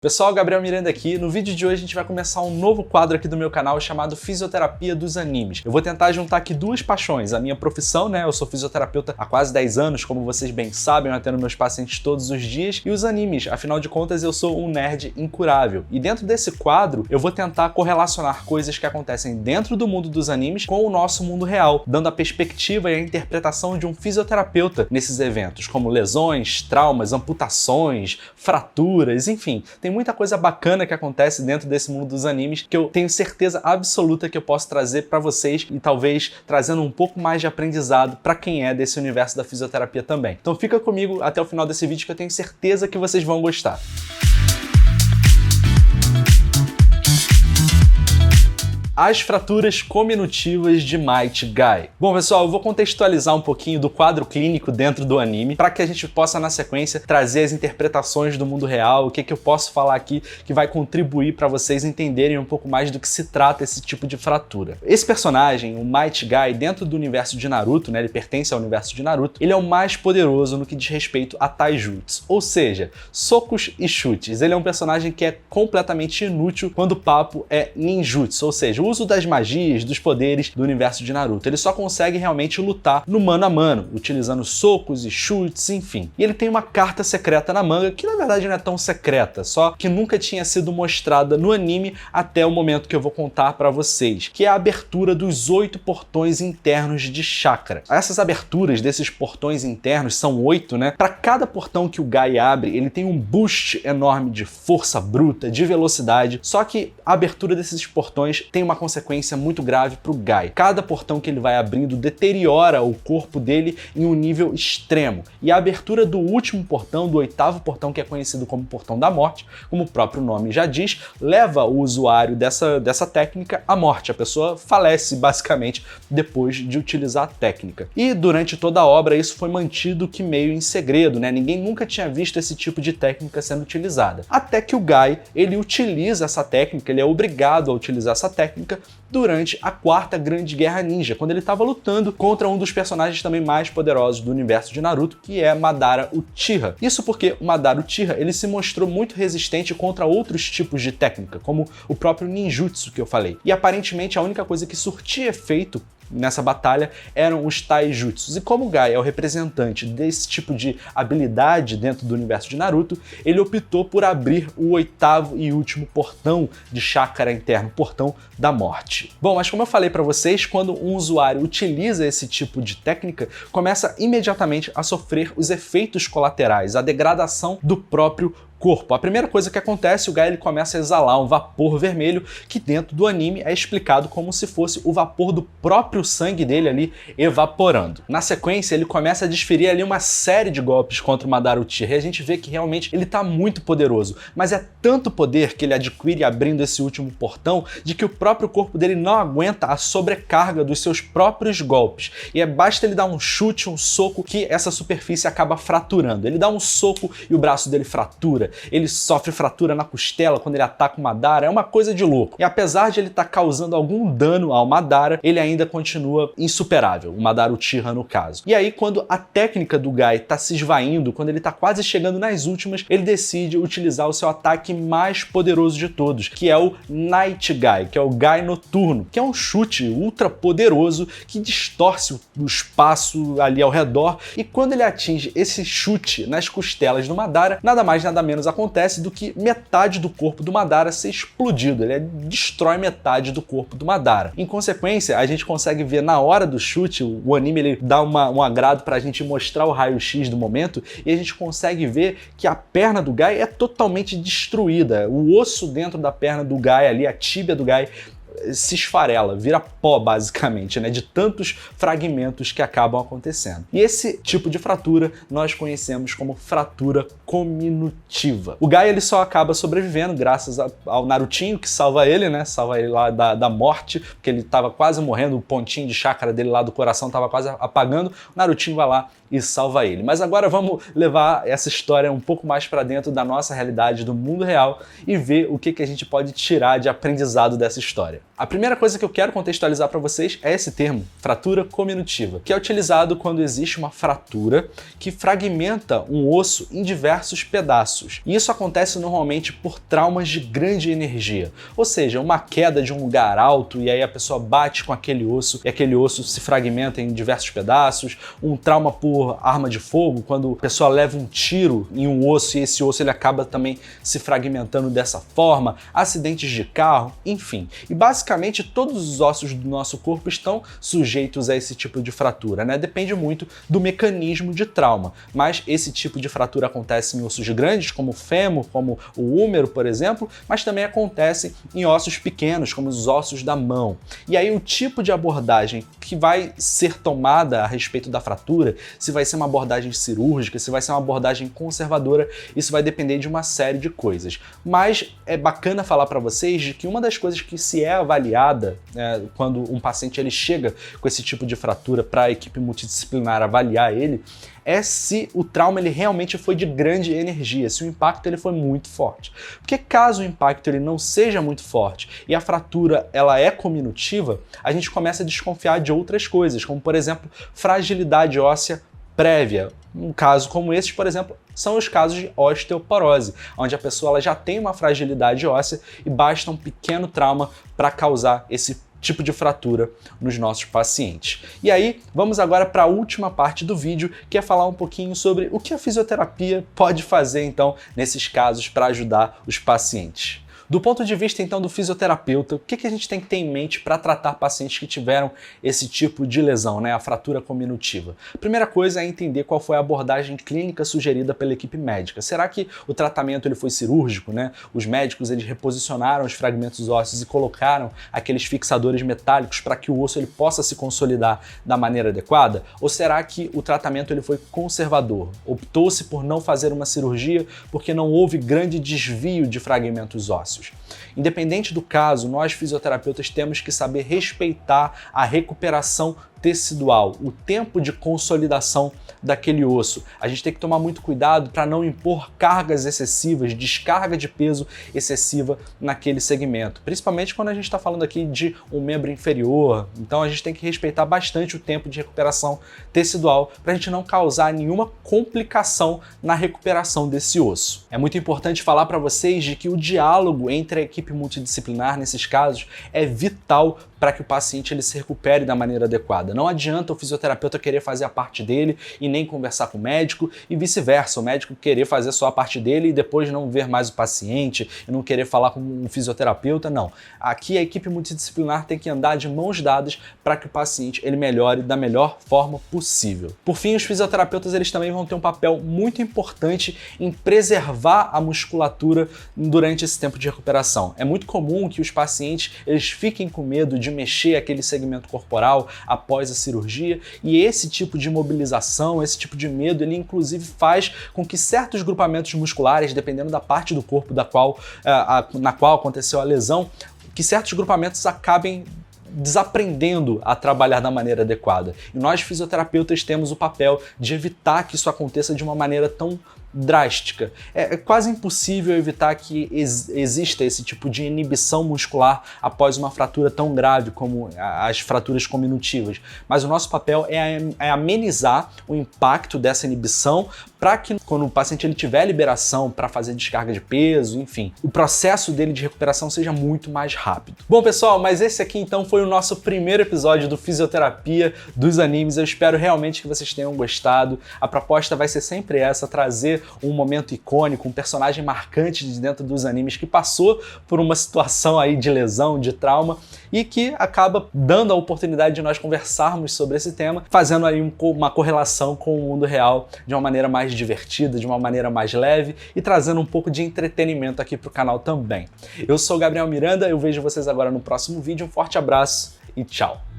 Pessoal, Gabriel Miranda aqui. No vídeo de hoje a gente vai começar um novo quadro aqui do meu canal chamado Fisioterapia dos Animes. Eu vou tentar juntar aqui duas paixões, a minha profissão, né? Eu sou fisioterapeuta há quase 10 anos, como vocês bem sabem, eu atendo meus pacientes todos os dias, e os animes, afinal de contas eu sou um nerd incurável. E dentro desse quadro eu vou tentar correlacionar coisas que acontecem dentro do mundo dos animes com o nosso mundo real, dando a perspectiva e a interpretação de um fisioterapeuta nesses eventos, como lesões, traumas, amputações, fraturas, enfim. Tem muita coisa bacana que acontece dentro desse mundo dos animes que eu tenho certeza absoluta que eu posso trazer para vocês e talvez trazendo um pouco mais de aprendizado para quem é desse universo da fisioterapia também. Então fica comigo até o final desse vídeo que eu tenho certeza que vocês vão gostar. As fraturas cominutivas de Might Guy. Bom, pessoal, eu vou contextualizar um pouquinho do quadro clínico dentro do anime para que a gente possa, na sequência, trazer as interpretações do mundo real, o que eu posso falar aqui que vai contribuir para vocês entenderem um pouco mais do que se trata esse tipo de fratura. Esse personagem, o Might Guy, dentro do universo de Naruto, né, ele pertence ao universo de Naruto, ele é o mais poderoso no que diz respeito a taijutsu, ou seja, socos e chutes. Ele é um personagem que é completamente inútil quando o papo é ninjutsu, ou seja, o uso das magias, dos poderes do universo de Naruto. Ele só consegue realmente lutar no mano a mano, utilizando socos e chutes, enfim. E ele tem uma carta secreta na manga, que na verdade não é tão secreta, só que nunca tinha sido mostrada no anime até o momento que eu vou contar pra vocês, que é a abertura dos 8 portões internos de chakra. Essas aberturas desses portões internos são 8, né? Pra cada portão que o Guy abre, ele tem um boost enorme de força bruta, de velocidade, só que a abertura desses portões tem uma consequência muito grave para o Guy. Cada portão que ele vai abrindo deteriora o corpo dele em um nível extremo. E a abertura do último portão, do 8º portão, que é conhecido como Portão da Morte, como o próprio nome já diz, leva o usuário dessa técnica à morte. A pessoa falece, basicamente, depois de utilizar a técnica. E durante toda a obra isso foi mantido que meio em segredo, né? Ninguém nunca tinha visto esse tipo de técnica sendo utilizada. Até que o Guy, ele utiliza essa técnica, ele é obrigado a utilizar essa técnica durante a 4ª Grande Guerra Ninja, quando ele estava lutando contra um dos personagens também mais poderosos do universo de Naruto, que é Madara Uchiha. Isso porque o Madara Uchiha, ele se mostrou muito resistente contra outros tipos de técnica, como o próprio ninjutsu que eu falei. E aparentemente a única coisa que surtia efeito nessa batalha eram os taijutsus. E como o Guy é o representante desse tipo de habilidade dentro do universo de Naruto, ele optou por abrir o 8º e último portão de chakra interno, Portão da Morte. Bom, mas como eu falei para vocês, quando um usuário utiliza esse tipo de técnica, começa imediatamente a sofrer os efeitos colaterais, a degradação do próprio corpo. A primeira coisa que acontece, o Guy ele começa a exalar um vapor vermelho que dentro do anime é explicado como se fosse o vapor do próprio sangue dele ali evaporando. Na sequência, ele começa a desferir ali uma série de golpes contra o Madara Uchiha e a gente vê que realmente ele tá muito poderoso, mas é tanto poder que ele adquire abrindo esse último portão de que o próprio corpo dele não aguenta a sobrecarga dos seus próprios golpes. E basta ele dar um chute, um soco, que essa superfície acaba fraturando. Ele dá um soco e o braço dele fratura. Ele sofre fratura na costela quando ele ataca o Madara, é uma coisa de louco. E apesar de ele estar causando algum dano ao Madara, ele ainda continua insuperável, o Madara Uchiha no caso. E aí quando a técnica do Guy está se esvaindo, quando ele está quase chegando nas últimas, ele decide utilizar o seu ataque mais poderoso de todos, que é o Night Guy, que é o Guy noturno, que é um chute ultra poderoso que distorce o espaço ali ao redor, e quando ele atinge esse chute nas costelas do Madara, nada mais nada menos acontece do que metade do corpo do Madara ser explodido. Ele destrói metade do corpo do Madara. Em consequência, a gente consegue ver na hora do chute, o anime ele dá um agrado pra gente mostrar o raio-x do momento, e a gente consegue ver que a perna do Guy é totalmente destruída. O osso dentro da perna do Guy ali, a tíbia do Guy, se esfarela, vira pó basicamente, né, de tantos fragmentos que acabam acontecendo. E esse tipo de fratura nós conhecemos como fratura cominutiva. O Guy ele só acaba sobrevivendo graças ao Narutinho que salva ele, né, salva ele lá da morte, porque ele estava quase morrendo, o pontinho de chakra dele lá do coração estava quase apagando. O Narutinho vai lá e salva ele. Mas agora vamos levar essa história um pouco mais para dentro da nossa realidade, do mundo real, e ver o que a gente pode tirar de aprendizado dessa história. A primeira coisa que eu quero contextualizar para vocês é esse termo, fratura cominutiva, que é utilizado quando existe uma fratura que fragmenta um osso em diversos pedaços. E isso acontece normalmente por traumas de grande energia, ou seja, uma queda de um lugar alto e aí a pessoa bate com aquele osso e aquele osso se fragmenta em diversos pedaços, um trauma por arma de fogo, quando a pessoa leva um tiro em um osso e esse osso ele acaba também se fragmentando dessa forma, acidentes de carro, enfim. E basicamente todos os ossos do nosso corpo estão sujeitos a esse tipo de fratura, né? Depende muito do mecanismo de trauma, mas esse tipo de fratura acontece em ossos grandes, como o fêmur, como o húmero, por exemplo, mas também acontece em ossos pequenos, como os ossos da mão. E aí o tipo de abordagem que vai ser tomada a respeito da fratura, se vai ser uma abordagem cirúrgica, se vai ser uma abordagem conservadora, isso vai depender de uma série de coisas. Mas é bacana falar para vocês de que uma das coisas que se é avaliada quando um paciente ele chega com esse tipo de fratura para a equipe multidisciplinar avaliar ele, é se o trauma ele realmente foi de grande energia, se o impacto ele foi muito forte. Porque caso o impacto ele não seja muito forte e a fratura ela é cominutiva, a gente começa a desconfiar de outras coisas, como por exemplo, fragilidade óssea prévia. Um caso como esse, por exemplo, são os casos de osteoporose, onde a pessoa ela já tem uma fragilidade óssea e basta um pequeno trauma para causar esse tipo de fratura nos nossos pacientes. E aí, vamos agora para a última parte do vídeo, que é falar um pouquinho sobre o que a fisioterapia pode fazer, então, nesses casos para ajudar os pacientes. Do ponto de vista, então, do fisioterapeuta, o que a gente tem que ter em mente para tratar pacientes que tiveram esse tipo de lesão, né, a fratura cominutiva? A primeira coisa é entender qual foi a abordagem clínica sugerida pela equipe médica. Será que o tratamento ele foi cirúrgico, né? Os médicos eles reposicionaram os fragmentos ósseos e colocaram aqueles fixadores metálicos para que o osso ele possa se consolidar da maneira adequada? Ou será que o tratamento ele foi conservador? Optou-se por não fazer uma cirurgia porque não houve grande desvio de fragmentos ósseos? Independente do caso, nós fisioterapeutas temos que saber respeitar a recuperação tecidual, o tempo de consolidação daquele osso. A gente tem que tomar muito cuidado para não impor cargas excessivas, descarga de peso excessiva naquele segmento, principalmente quando a gente está falando aqui de um membro inferior. Então a gente tem que respeitar bastante o tempo de recuperação tecidual para a gente não causar nenhuma complicação na recuperação desse osso. É muito importante falar para vocês de que o diálogo entre a equipe multidisciplinar nesses casos é vital para que o paciente ele se recupere da maneira adequada. Não adianta o fisioterapeuta querer fazer a parte dele e nem conversar com o médico e vice-versa, o médico querer fazer só a parte dele e depois não ver mais o paciente e não querer falar com um fisioterapeuta, não. Aqui a equipe multidisciplinar tem que andar de mãos dadas para que o paciente ele melhore da melhor forma possível. Por fim, os fisioterapeutas eles também vão ter um papel muito importante em preservar a musculatura durante esse tempo de recuperação. É muito comum que os pacientes eles fiquem com medo de mexer aquele segmento corporal após a cirurgia, e esse tipo de mobilização, esse tipo de medo, ele inclusive faz com que certos grupamentos musculares, dependendo da parte do corpo na qual aconteceu a lesão, que certos grupamentos acabem desaprendendo a trabalhar da maneira adequada. E nós fisioterapeutas temos o papel de evitar que isso aconteça de uma maneira tão drástica. É quase impossível evitar que exista esse tipo de inibição muscular após uma fratura tão grave como as fraturas cominutivas. Mas o nosso papel é amenizar o impacto dessa inibição para que quando o paciente ele tiver liberação para fazer descarga de peso, enfim, o processo dele de recuperação seja muito mais rápido. Bom, pessoal, mas esse aqui então foi o nosso primeiro episódio do Fisioterapia dos Animes. Eu espero realmente que vocês tenham gostado. A proposta vai ser sempre essa, trazer um momento icônico, um personagem marcante de dentro dos animes que passou por uma situação aí de lesão, de trauma e que acaba dando a oportunidade de nós conversarmos sobre esse tema, fazendo aí uma correlação com o mundo real de uma maneira mais divertida, de uma maneira mais leve e trazendo um pouco de entretenimento aqui para o canal também. Eu sou o Gabriel Miranda, eu vejo vocês agora no próximo vídeo, um forte abraço e tchau!